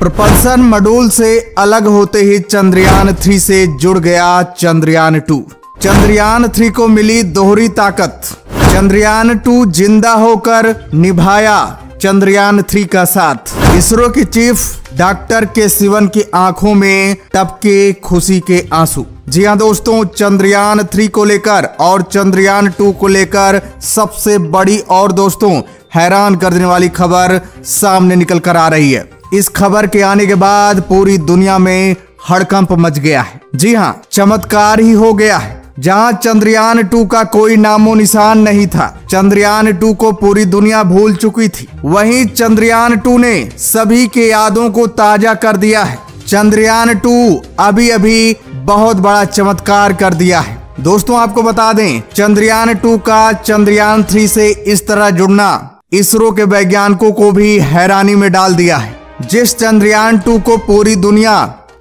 Propulsion module से अलग होते ही चंद्रयान 3 से जुड़ गया चंद्रयान 2। चंद्रयान 3 को मिली दोहरी ताकत। चंद्रयान 2 जिंदा होकर निभाया चंद्रयान 3 का साथ। इसरो के चीफ डॉक्टर के शिवन की आंखों में टपके खुशी के आंसू। जी हाँ दोस्तों, चंद्रयान 3 को लेकर और चंद्रयान 2 को लेकर सबसे बड़ी और दोस्तों हैरान कर देने वाली खबर सामने निकल कर आ रही है। इस खबर के आने के बाद पूरी दुनिया में हड़कंप मच गया है। जी हाँ, चमत्कार ही हो गया है। जहां चंद्रयान 2 का कोई नामो निशान नहीं था, चंद्रयान 2 को पूरी दुनिया भूल चुकी थी, वहीं चंद्रयान 2 ने सभी के यादों को ताजा कर दिया है। चंद्रयान 2 अभी अभी बहुत बड़ा चमत्कार कर दिया है। दोस्तों आपको बता दें, चंद्रयान 2 का चंद्रयान 3 से इस तरह जुड़ना इसरो के वैज्ञानिकों को भी हैरानी में डाल दिया है। जिस चंद्रयान 2 को पूरी दुनिया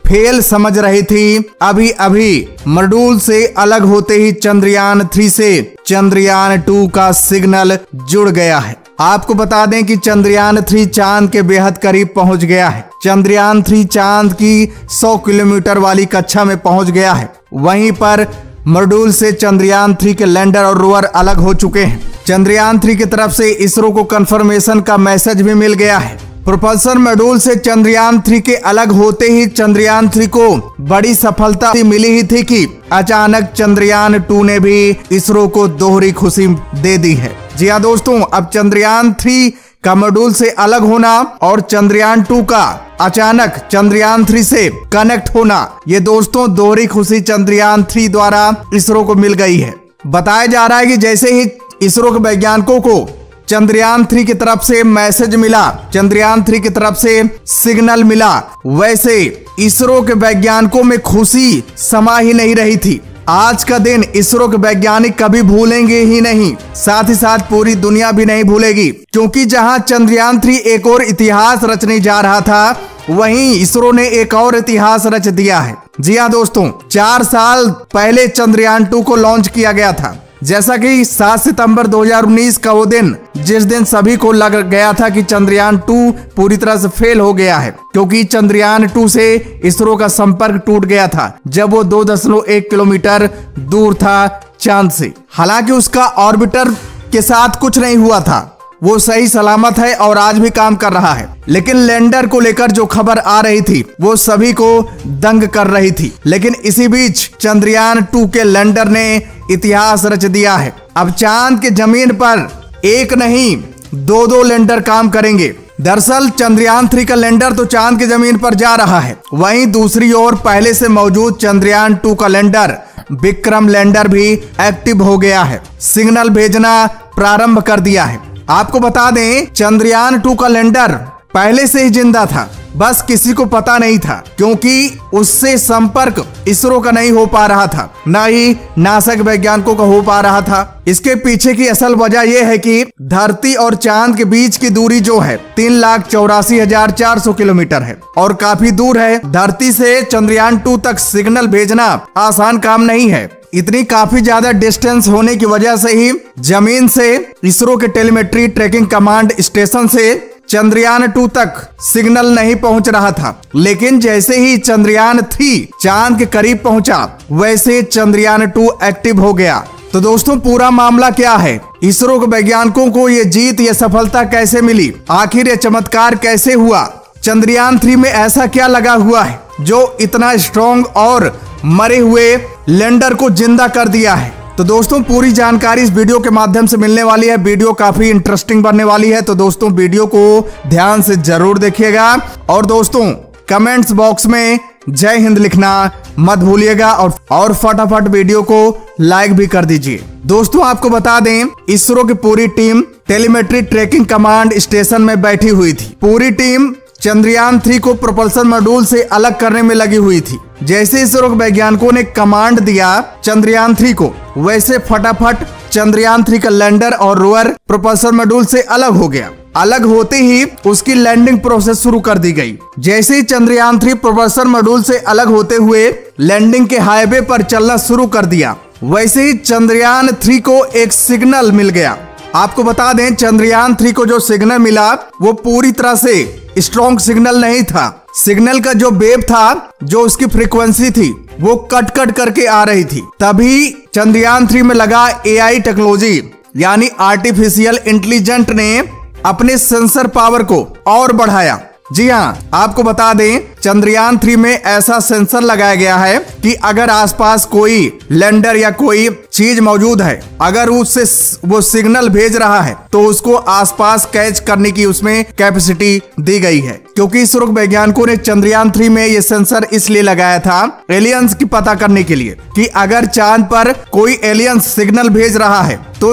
फेल समझ रही थी, अभी अभी मॉड्यूल से अलग होते ही चंद्रयान 3 से चंद्रयान 2 का सिग्नल जुड़ गया है। आपको बता दें कि चंद्रयान 3 चांद के बेहद करीब पहुंच गया है। चंद्रयान 3 चांद की 100 किलोमीटर वाली कक्षा में पहुंच गया है। वहीं पर मॉड्यूल से चंद्रयान 3 के लैंडर और रोवर अलग हो चुके हैं। चंद्रयान 3 की तरफ से इसरो को कंफर्मेशन का मैसेज भी मिल गया है। प्रोपल्शन मॉड्यूल से चंद्रयान 3 के अलग होते ही चंद्रयान 3 को बड़ी सफलता मिली ही थी कि अचानक चंद्रयान 2 ने भी इसरो को दोहरी खुशी दे दी है। जी हाँ दोस्तों, अब चंद्रयान 3 का मॉड्यूल से अलग होना और चंद्रयान 2 का अचानक चंद्रयान 3 से कनेक्ट होना, ये दोस्तों दोहरी खुशी चंद्रयान 3 द्वारा इसरो को मिल गई है। बताया जा रहा है कि जैसे ही इसरो के वैज्ञानिकों को चंद्रयान 3 की तरफ से मैसेज मिला, चंद्रयान 3 की तरफ से सिग्नल मिला, वैसे इसरो के वैज्ञानिकों में खुशी समा ही नहीं रही थी। आज का दिन इसरो के वैज्ञानिक कभी भूलेंगे ही नहीं, साथ ही साथ पूरी दुनिया भी नहीं भूलेगी, क्योंकि जहां चंद्रयान 3 एक और इतिहास रचने जा रहा था, वहीं इसरो ने एक और इतिहास रच दिया है। जी हाँ दोस्तों, 4 साल पहले चंद्रयान 2 को लॉन्च किया गया था। जैसा कि 7 सितंबर 2019 का वो दिन, जिस दिन सभी को लग गया था कि चंद्रयान 2 पूरी तरह से फेल हो गया है, क्योंकि चंद्रयान 2 से इसरो का संपर्क टूट गया था जब वो 2.1 किलोमीटर दूर था चांद से। हालांकि उसका ऑर्बिटर के साथ कुछ नहीं हुआ था, वो सही सलामत है और आज भी काम कर रहा है। लेकिन लैंडर को लेकर जो खबर आ रही थी वो सभी को दंग कर रही थी। लेकिन इसी बीच चंद्रयान 2 के लैंडर ने इतिहास रच दिया है। अब चांद के जमीन पर एक नहीं 2 लैंडर काम करेंगे। दरअसल चंद्रयान 3 का लैंडर तो चांद की जमीन पर जा रहा है, वहीं दूसरी ओर पहले से मौजूद चंद्रयान 2 का लैंडर विक्रम लैंडर भी एक्टिव हो गया है, सिग्नल भेजना प्रारंभ कर दिया है। आपको बता दें, चंद्रयान 2 का लैंडर पहले से ही जिंदा था, बस किसी को पता नहीं था, क्योंकि उससे संपर्क इसरो का नहीं हो पा रहा था, न ही नासा के वैज्ञानिकों का हो पा रहा था। इसके पीछे की असल वजह यह है कि धरती और चांद के बीच की दूरी जो है 3,84,400 किलोमीटर है और काफी दूर है। धरती से चंद्रयान 2 तक सिग्नल भेजना आसान काम नहीं है। इतनी काफी ज्यादा डिस्टेंस होने की वजह से ही जमीन से इसरो के टेलीमेट्री ट्रैकिंग कमांड स्टेशन से चंद्रयान 2 तक सिग्नल नहीं पहुंच रहा था। लेकिन जैसे ही चंद्रयान 3 चांद के करीब पहुंचा, वैसे चंद्रयान 2 एक्टिव हो गया। तो दोस्तों पूरा मामला क्या है, इसरो के वैज्ञानिकों को ये जीत, ये सफलता कैसे मिली, आखिर ये चमत्कार कैसे हुआ, चंद्रयान 3 में ऐसा क्या लगा हुआ है जो इतना स्ट्रॉन्ग और मरे हुए लैंडर को जिंदा कर दिया है। तो दोस्तों पूरी जानकारी इस वीडियो के माध्यम से मिलने वाली है। वीडियो काफी इंटरेस्टिंग बनने वाली है, तो दोस्तों वीडियो को ध्यान से जरूर देखिएगा और दोस्तों कमेंट्स बॉक्स में जय हिंद लिखना मत भूलिएगा और फटाफट वीडियो को लाइक भी कर दीजिए। दोस्तों आपको बता दें, इसरो की पूरी team telemetry tracking command station में बैठी हुई थी। पूरी टीम चंद्रयान 3 को प्रोपल्शन मॉड्यूल से अलग करने में लगी हुई थी। जैसे इसरो के वैज्ञानिकों ने कमांड दिया चंद्रयान 3 को, वैसे फटाफट चंद्रयान 3 का लैंडर और रोवर प्रोपल्शन मॉड्यूल से अलग हो गया। अलग होते ही उसकी लैंडिंग प्रोसेस शुरू कर दी गई। जैसे ही चंद्रयान 3 प्रोपल्शन मॉड्यूल से अलग होते हुए लैंडिंग के हाईवे पर चलना शुरू कर दिया, वैसे ही चंद्रयान 3 को एक सिग्नल मिल गया। आपको बता दें, चंद्रयान 3 को जो सिग्नल मिला वो पूरी तरह से स्ट्रॉन्ग सिग्नल नहीं था। सिग्नल का जो वेव था, जो उसकी फ्रीक्वेंसी थी, वो कट कट करके आ रही थी। तभी चंद्रयान 3 में लगा AI टेक्नोलॉजी यानी आर्टिफिशियल इंटेलिजेंट ने अपने सेंसर पावर को और बढ़ाया। जी हाँ, आपको बता दें चंद्रयान 3 में ऐसा सेंसर लगाया गया है कि अगर आसपास कोई लैंडर या कोई चीज मौजूद है, अगर उससे वो सिग्नल भेज रहा है तो उसको आसपास कैच करने की उसमें कैपेसिटी दी गई है। क्योंकि इसरो वैज्ञानिकों ने चंद्रयान 3 में ये सेंसर इसलिए लगाया था एलियंस की पता करने के लिए कि अगर चांद पर कोई एलियंस सिग्नल भेज रहा है तो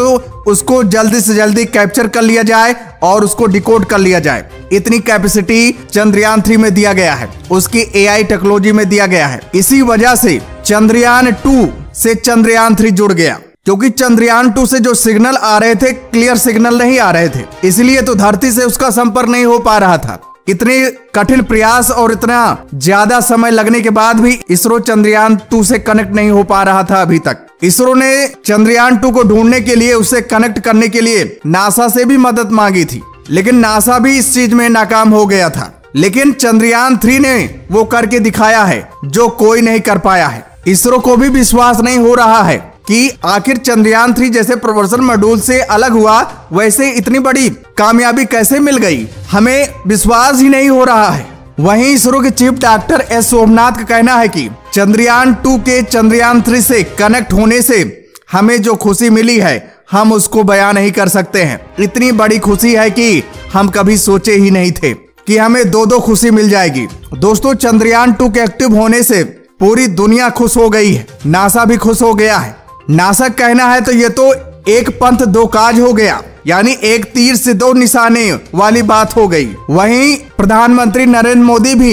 उसको जल्दी से जल्दी कैप्चर कर लिया जाए और उसको डिकोड कर लिया जाए। इतनी कैपेसिटी चंद्रयान 3 में दिया गया है, उसकी AI टेक्नोलॉजी में दिया गया है। इसी वजह से चंद्रयान 2 से चंद्रयान 3 जुड़ गया, क्योंकि चंद्रयान 2 से जो सिग्नल आ रहे थे क्लियर सिग्नल नहीं आ रहे थे, इसलिए तो धरती से उसका संपर्क नहीं हो पा रहा था। इतने कठिन प्रयास और इतना ज्यादा समय लगने के बाद भी इसरो चंद्रयान 2 से कनेक्ट नहीं हो पा रहा था अभी तक। इसरो ने चंद्रयान 2 को ढूंढने के लिए, उसे कनेक्ट करने के लिए नासा से भी मदद मांगी थी, लेकिन नासा भी इस चीज में नाकाम हो गया था। लेकिन चंद्रयान 3 ने वो करके दिखाया है जो कोई नहीं कर पाया है। इसरो को भी विश्वास नहीं हो रहा है कि आखिर चंद्रयान 3 जैसे प्रवर्तन मॉड्यूल से अलग हुआ, वैसे इतनी बड़ी कामयाबी कैसे मिल गई, हमें विश्वास ही नहीं हो रहा है। वहीं इसरो के चीफ डॉक्टर एस सोमनाथ का कहना है कि चंद्रयान 2 के चंद्रयान 3 से कनेक्ट होने से हमें जो खुशी मिली है हम उसको बयां नहीं कर सकते हैं। इतनी बड़ी खुशी है कि हम कभी सोचे ही नहीं थे कि हमें दो खुशी मिल जाएगी। दोस्तों, चंद्रयान 2 के एक्टिव होने से पूरी दुनिया खुश हो गई है, नासा भी खुश हो गया है। नासा कहना है तो ये तो एक पंथ दो काज हो गया, यानी एक तीर से दो निशाने वाली बात हो गई। वहीं प्रधानमंत्री नरेंद्र मोदी भी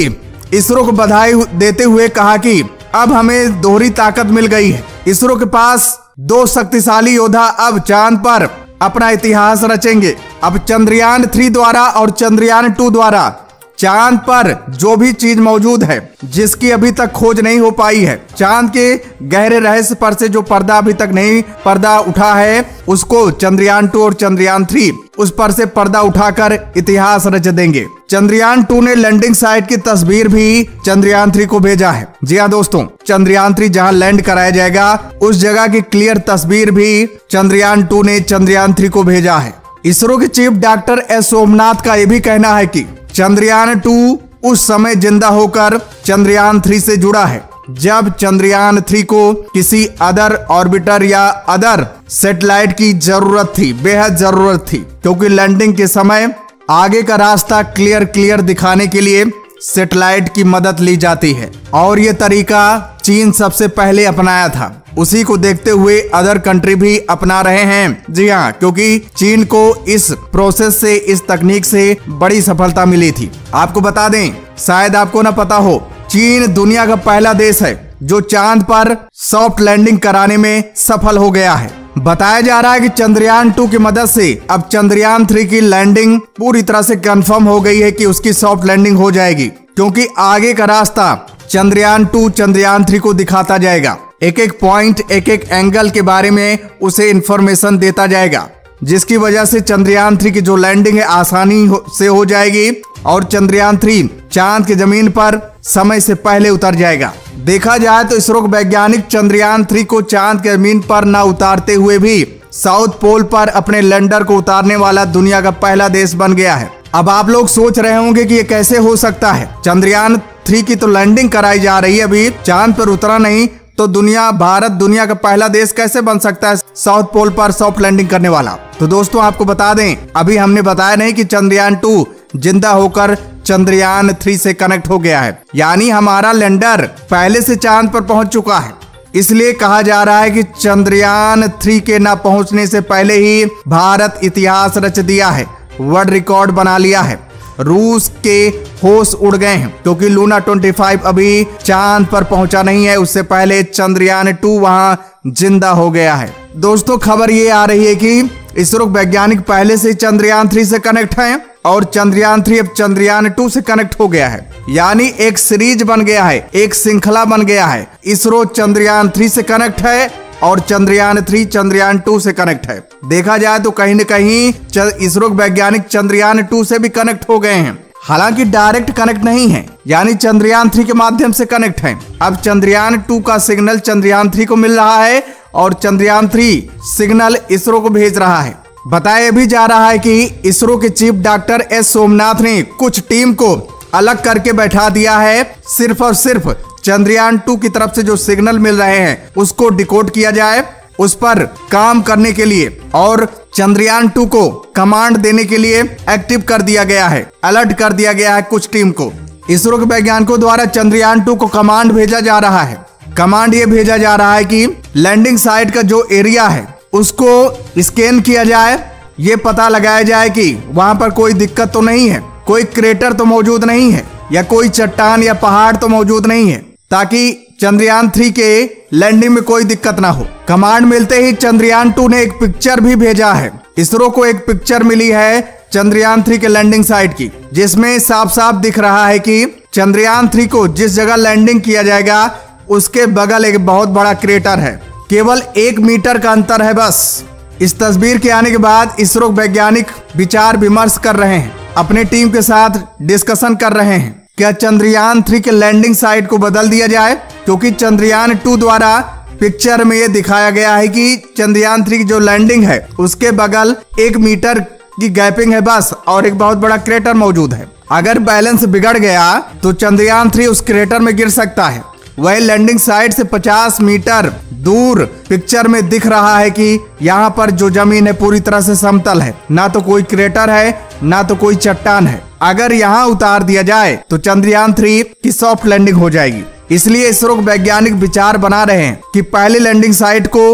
इसरो को बधाई देते हुए कहा कि अब हमें दोहरी ताकत मिल गई है। इसरो के पास दो शक्तिशाली योद्धा अब चांद पर अपना इतिहास रचेंगे। अब चंद्रयान 3 द्वारा और चंद्रयान 2 द्वारा चांद पर जो भी चीज मौजूद है जिसकी अभी तक खोज नहीं हो पाई है, चांद के गहरे रहस्य पर से जो पर्दा अभी तक नहीं पर्दा उठा है, उसको चंद्रयान 2 और चंद्रयान 3 उस पर से पर्दा उठाकर इतिहास रच देंगे। चंद्रयान 2 ने लैंडिंग साइट की तस्वीर भी चंद्रयान 3 को भेजा है। जी हाँ दोस्तों, चंद्रयान 3 जहां लैंड कराया जाएगा उस जगह की क्लियर तस्वीर भी चंद्रयान 2 ने चंद्रयान 3 को भेजा है। इसरो के चीफ डॉक्टर एस सोमनाथ का यह भी कहना है कि चंद्रयान 2 उस समय जिंदा होकर चंद्रयान 3 से जुड़ा है जब चंद्रयान 3 को किसी अदर ऑर्बिटर या अदर सैटेलाइट की जरूरत थी, बेहद जरूरत थी, क्योंकि लैंडिंग के समय आगे का रास्ता क्लियर दिखाने के लिए सैटेलाइट की मदद ली जाती है और ये तरीका चीन सबसे पहले अपनाया था। उसी को देखते हुए अदर कंट्री भी अपना रहे हैं। जी हाँ, क्योंकि चीन को इस प्रोसेस से, इस तकनीक से बड़ी सफलता मिली थी। आपको बता दें, शायद आपको ना पता हो, चीन दुनिया का पहला देश है जो चांद पर सॉफ्ट लैंडिंग कराने में सफल हो गया है। बताया जा रहा है कि चंद्रयान 2 की मदद से अब चंद्रयान 3 की लैंडिंग पूरी तरह से कंफर्म हो गई है कि उसकी सॉफ्ट लैंडिंग हो जाएगी, क्योंकि आगे का रास्ता चंद्रयान 2 चंद्रयान 3 को दिखाता जाएगा। एक एक पॉइंट, एक एक एंगल के बारे में उसे इंफॉर्मेशन देता जाएगा, जिसकी वजह से चंद्रयान 3 की जो लैंडिंग है आसानी से हो जाएगी और चंद्रयान 3 चांद की जमीन पर समय से पहले उतर जाएगा। देखा जाए तो इसरो वैज्ञानिक चंद्रयान 3 को चांद की जमीन पर न उतारते हुए भी साउथ पोल पर अपने लैंडर को उतारने वाला दुनिया का पहला देश बन गया है। अब आप लोग सोच रहे होंगे कि ये कैसे हो सकता है, चंद्रयान 3 की तो लैंडिंग कराई जा रही है, अभी चांद पर उतरा नहीं, तो भारत दुनिया का पहला देश कैसे बन सकता है साउथ पोल पर सॉफ्ट लैंडिंग करने वाला। तो दोस्तों आपको बता दें, अभी हमने बताया नहीं कि चंद्रयान 2 जिंदा होकर चंद्रयान 3 से कनेक्ट हो गया है, यानी हमारा लैंडर पहले से चांद पर पहुंच चुका है। इसलिए कहा जा रहा है कि चंद्रयान 3 के न पहुंचने से पहले ही भारत इतिहास रच दिया है, वर्ल्ड रिकॉर्ड बना लिया है। रूस के होश उड़ गए हैं, क्योंकि लूना 25 अभी चांद पर पहुंचा नहीं है, उससे पहले चंद्रयान 2 वहां जिंदा हो गया है। दोस्तों, खबर ये आ रही है कि इसरो वैज्ञानिक पहले से चंद्रयान 3 से कनेक्ट हैं और चंद्रयान 3 अब चंद्रयान 2 से कनेक्ट हो गया है, यानी एक सीरीज बन गया है, एक श्रृंखला बन गया है। इसरो चंद्रयान 3 से कनेक्ट है और चंद्रयान 3 चंद्रयान 2 से कनेक्ट है। देखा जाए तो कहीं न कहीं इसरो वैज्ञानिक चंद्रयान 2 से भी कनेक्ट हो गए हैं। हालांकि डायरेक्ट कनेक्ट नहीं है, यानी चंद्रयान 3 के माध्यम से कनेक्ट है। अब चंद्रयान 2 का सिग्नल चंद्रयान 3 को मिल रहा है और चंद्रयान 3 सिग्नल इसरो को भेज रहा है। बताया भी जा रहा है कि इसरो के चीफ डॉक्टर एस सोमनाथ ने कुछ टीम को अलग करके बैठा दिया है, सिर्फ और सिर्फ चंद्रयान 2 की तरफ से जो सिग्नल मिल रहे हैं उसको डिकोड किया जाए, उस पर काम करने के लिए, और चंद्रयान 2 को कमांड देने के लिए एक्टिव कर दिया गया है, अलर्ट कर दिया गया है कुछ टीम को। इसरो के वैज्ञानिकों द्वारा चंद्रयान 2 को कमांड भेजा जा रहा है। कमांड ये भेजा जा रहा है कि लैंडिंग साइट का जो एरिया है उसको स्कैन किया जाए, ये पता लगाया जाए कि वहां पर कोई दिक्कत तो नहीं है, कोई क्रेटर तो मौजूद नहीं है, या कोई चट्टान या पहाड़ तो मौजूद नहीं है, ताकि चंद्रयान 3 के लैंडिंग में कोई दिक्कत ना हो। कमांड मिलते ही चंद्रयान 2 ने एक पिक्चर भी भेजा है। इसरो को एक पिक्चर मिली है चंद्रयान 3 के लैंडिंग साइट की, जिसमें साफ साफ दिख रहा है कि चंद्रयान 3 को जिस जगह लैंडिंग किया जाएगा उसके बगल एक बहुत बड़ा क्रेटर है, केवल 1 मीटर का अंतर है बस। इस तस्वीर के आने के बाद इसरो वैज्ञानिक विचार विमर्श कर रहे हैं, अपने टीम के साथ डिस्कशन कर रहे हैं, क्या चंद्रयान 3 के लैंडिंग साइट को बदल दिया जाए, क्योंकि चंद्रयान 2 द्वारा पिक्चर में ये दिखाया गया है कि चंद्रयान 3 की जो लैंडिंग है उसके बगल 1 मीटर की गैपिंग है बस, और एक बहुत बड़ा क्रेटर मौजूद है। अगर बैलेंस बिगड़ गया तो चंद्रयान 3 उस क्रेटर में गिर सकता है। वही लैंडिंग साइट से 50 मीटर दूर पिक्चर में दिख रहा है कि यहाँ पर जो जमीन है पूरी तरह से समतल है, ना तो कोई क्रेटर है ना तो कोई चट्टान है। अगर यहाँ उतार दिया जाए तो चंद्रयान 3 की सॉफ्ट लैंडिंग हो जाएगी। इसलिए इसरो वैज्ञानिक विचार बना रहे हैं कि पहली लैंडिंग साइट को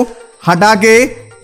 हटा के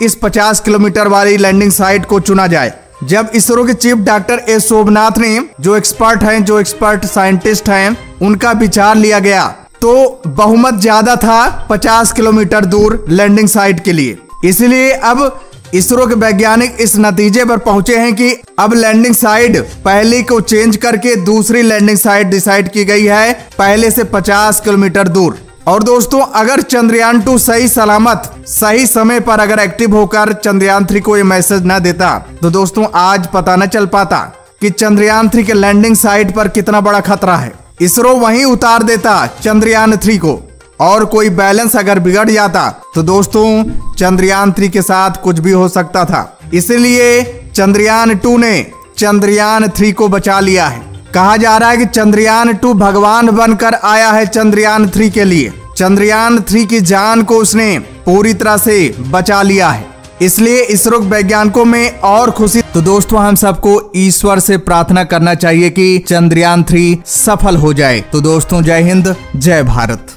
इस 50 किलोमीटर वाली लैंडिंग साइट को चुना जाए। जब इसरो के चीफ डॉक्टर एस सोमनाथ ने, जो एक्सपर्ट साइंटिस्ट हैं, उनका विचार लिया गया तो बहुमत ज्यादा था 50 किलोमीटर दूर लैंडिंग साइट के लिए। इसलिए अब इसरो के वैज्ञानिक इस नतीजे पर पहुंचे हैं कि अब लैंडिंग साइट पहले को चेंज करके दूसरी लैंडिंग साइट डिसाइड की गई है, पहले से 50 किलोमीटर दूर। और दोस्तों, अगर चंद्रयान 2 सही सलामत सही समय पर अगर एक्टिव होकर चंद्रयान 3 को ये मैसेज न देता तो दोस्तों आज पता न चल पाता कि चंद्रयान 3 के लैंडिंग साइट पर कितना बड़ा खतरा है। इसरो वहीं उतार देता चंद्रयान 3 को, और कोई बैलेंस अगर बिगड़ जाता तो दोस्तों चंद्रयान 3 के साथ कुछ भी हो सकता था। इसलिए चंद्रयान 2 ने चंद्रयान 3 को बचा लिया है। कहा जा रहा है कि चंद्रयान 2 भगवान बनकर आया है चंद्रयान 3 के लिए। चंद्रयान 3 की जान को उसने पूरी तरह से बचा लिया है, इसलिए इसरो वैज्ञानिकों में और खुशी। तो दोस्तों, हम सबको ईश्वर से प्रार्थना करना चाहिए कि चंद्रयान 3 सफल हो जाए। तो दोस्तों, जय हिंद, जय भारत।